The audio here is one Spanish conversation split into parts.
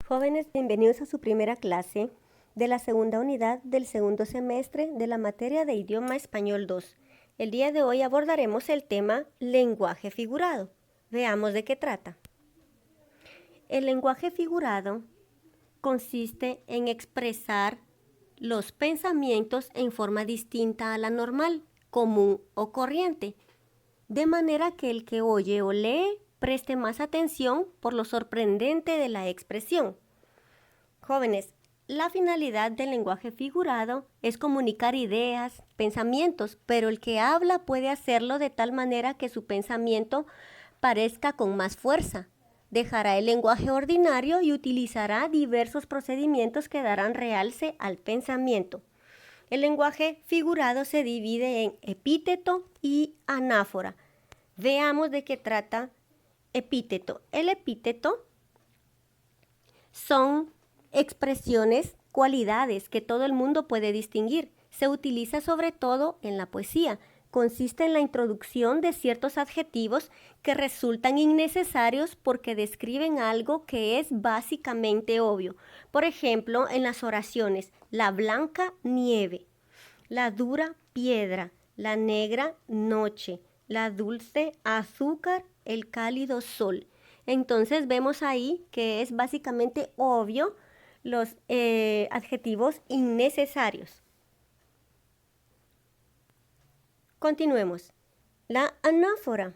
Jóvenes, bienvenidos a su primera clase de la segunda unidad del segundo semestre de la materia de Idioma Español 2. El día de hoy abordaremos el tema lenguaje figurado. Veamos de qué trata. El lenguaje figurado consiste en expresar los pensamientos en forma distinta a la normal, común o corriente, de manera que el que oye o lee preste más atención por lo sorprendente de la expresión. Jóvenes, la finalidad del lenguaje figurado es comunicar ideas, pensamientos, pero el que habla puede hacerlo de tal manera que su pensamiento parezca con más fuerza. Dejará el lenguaje ordinario y utilizará diversos procedimientos que darán realce al pensamiento. El lenguaje figurado se divide en epíteto y anáfora. Veamos de qué trata epíteto. El epíteto son expresiones, cualidades que todo el mundo puede distinguir. Se utiliza sobre todo en la poesía. Consiste en la introducción de ciertos adjetivos que resultan innecesarios porque describen algo que es básicamente obvio. Por ejemplo, en las oraciones, la blanca nieve, la dura piedra, la negra noche, la dulce azúcar, el cálido sol. Entonces vemos ahí que es básicamente obvio los adjetivos innecesarios. Continuemos. La anáfora.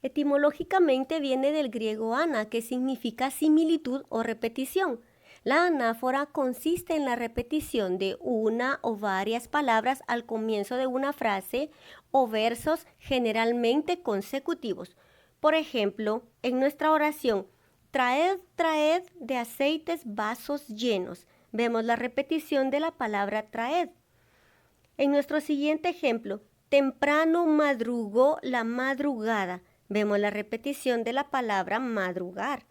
Etimológicamente viene del griego ana, que significa similitud o repetición. La anáfora consiste en la repetición de una o varias palabras al comienzo de una frase o versos generalmente consecutivos. Por ejemplo, en nuestra oración, traed, traed de aceites vasos llenos. Vemos la repetición de la palabra traed. En nuestro siguiente ejemplo, temprano madrugó la madrugada. Vemos la repetición de la palabra madrugar.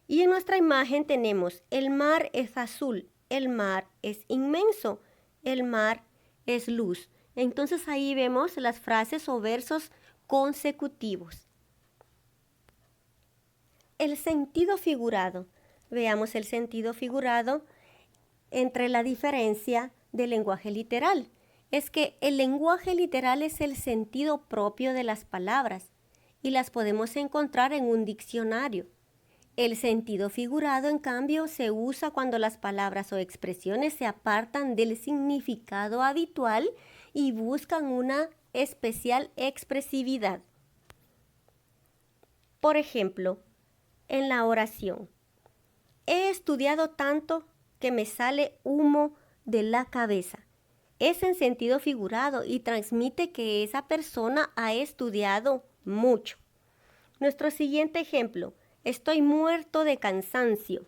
Y en nuestra imagen tenemos el mar es azul, el mar es inmenso, el mar es luz. Entonces ahí vemos las frases o versos consecutivos. El sentido figurado. Veamos el sentido figurado entre la diferencia del lenguaje literal. Es que el lenguaje literal es el sentido propio de las palabras y las podemos encontrar en un diccionario. El sentido figurado, en cambio, se usa cuando las palabras o expresiones se apartan del significado habitual y buscan una especial expresividad. Por ejemplo, en la oración, he estudiado tanto que me sale humo de la cabeza. Es en sentido figurado y transmite que esa persona ha estudiado mucho. Nuestro siguiente ejemplo, estoy muerto de cansancio.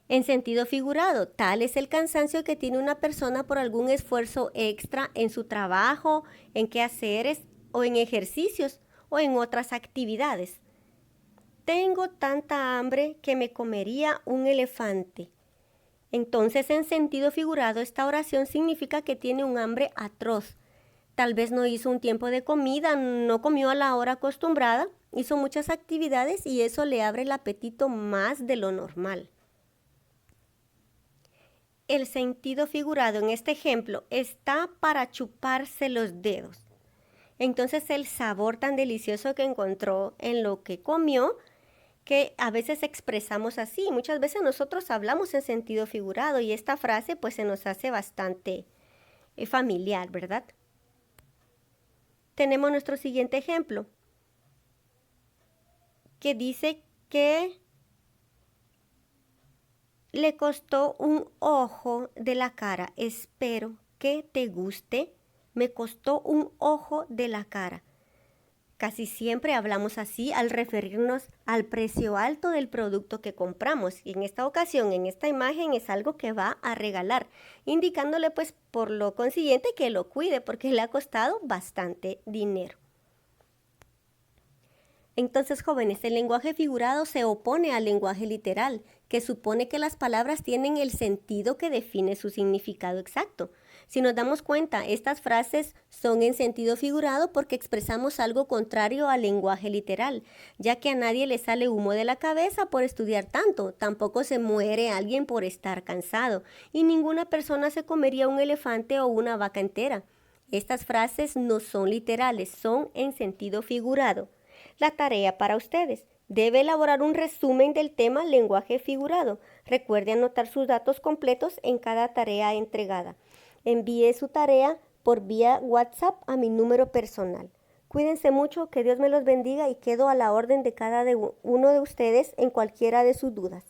En sentido figurado, tal es el cansancio que tiene una persona por algún esfuerzo extra en su trabajo, en quehaceres o en ejercicios o en otras actividades. Tengo tanta hambre que me comería un elefante. Entonces, en sentido figurado, esta oración significa que tiene un hambre atroz. Tal vez no hizo un tiempo de comida, no comió a la hora acostumbrada, hizo muchas actividades y eso le abre el apetito más de lo normal. El sentido figurado en este ejemplo está para chuparse los dedos. Entonces, el sabor tan delicioso que encontró en lo que comió, que a veces expresamos así. Muchas veces nosotros hablamos en sentido figurado y esta frase pues se nos hace bastante familiar, ¿verdad? Tenemos nuestro siguiente ejemplo, que dice que le costó un ojo de la cara. Espero que te guste. Me costó un ojo de la cara. Casi siempre hablamos así al referirnos al precio alto del producto que compramos y en esta ocasión, en esta imagen, es algo que va a regalar, indicándole pues por lo consiguiente que lo cuide porque le ha costado bastante dinero. Entonces, jóvenes, el lenguaje figurado se opone al lenguaje literal, que supone que las palabras tienen el sentido que define su significado exacto. Si nos damos cuenta, estas frases son en sentido figurado porque expresamos algo contrario al lenguaje literal, ya que a nadie le sale humo de la cabeza por estudiar tanto, tampoco se muere alguien por estar cansado, y ninguna persona se comería un elefante o una vaca entera. Estas frases no son literales, son en sentido figurado. La tarea para ustedes. Debe elaborar un resumen del tema lenguaje figurado. Recuerde anotar sus datos completos en cada tarea entregada. Envíe su tarea por vía WhatsApp a mi número personal. Cuídense mucho, que Dios me los bendiga y quedo a la orden de cada uno de ustedes en cualquiera de sus dudas.